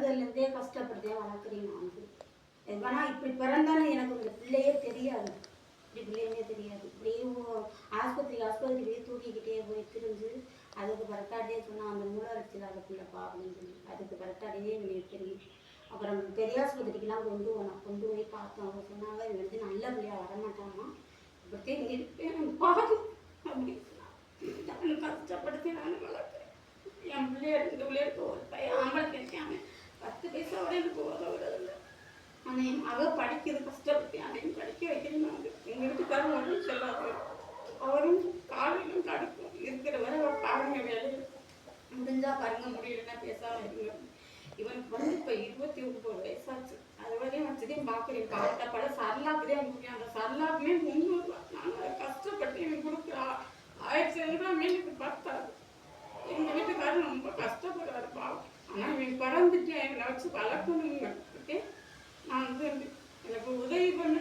பிறந்ததுலேருந்தே கஷ்டப்படுத்தேன் வளர்க்குறேன் நான் வந்து. ஆனால் இப்படி பிறந்தாலும் எனக்கு இந்த பிள்ளையே தெரியாது, இப்படி பிள்ளைன்னே தெரியாது. இப்படியே ஆஸ்பத்திரியே தூக்கிக்கிட்டே போய் திரிஞ்சு அதுக்கு பரட்டாடியே சொன்னால் அந்த மூலவரட்சியில் அதை பிள்ளைப்பா அப்படின்னு சொல்லி அதுக்கு பரட்டாடியே எங்களுக்கு தெரியும். அப்புறம் பெரியாஸ்பத்திரிக்கெலாம் கொண்டு போய் பார்த்தோம். அவங்க சொன்னாங்க இது வந்து நல்ல பிள்ளையா வரமாட்டாமா, இப்படித்தே இருப்பேன் பாது அப்படின்னு நான் கஷ்டப்படுத்தி நான் வளர்க்குறேன். என் பிள்ளைய 2 பிள்ளைகளுக்கு ஒரு பையன் ஆம்பளை கேட்காம 10 பைசாவோட எனக்கு உதவுறதில்லை. ஆனால் என் மக படிக்கிறது கஷ்டப்பட்டு அதையும் படிக்க வைக்கிறேன். எங்கள் வீட்டுக்காரன் ஒன்றும் சொல்லாது, அவரும் காலையிலும் கடுக்கும் இருக்கிற வரை அவர் பாருங்க வேலையில் முடிஞ்சா பாருங்க, முடியலன்னா பேசாம இருங்க. இவனுக்கு வந்து இப்போ 29 வயசாச்சு. அது வரையும் வச்சதையும் பார்க்குறேன். காலத்தை பட சரலாக்குதே முடியும். அந்த சரலாக்குமே 300 ரூபா. நாங்கள் அதை கஷ்டப்பட்டு எனக்கு கொடுக்குறா 1500 ரூபா மீனுக்கு பத்தாது. எங்கள் வீட்டுக்காரர் ரொம்ப கஷ்டப்படுறாரு பாவம். ஆனால் இவன் பிறந்துட்டு என்னை வச்சு வளர்க்கணுங்கிறதுக்கு நான் வந்து எனக்கு உதவி பண்ண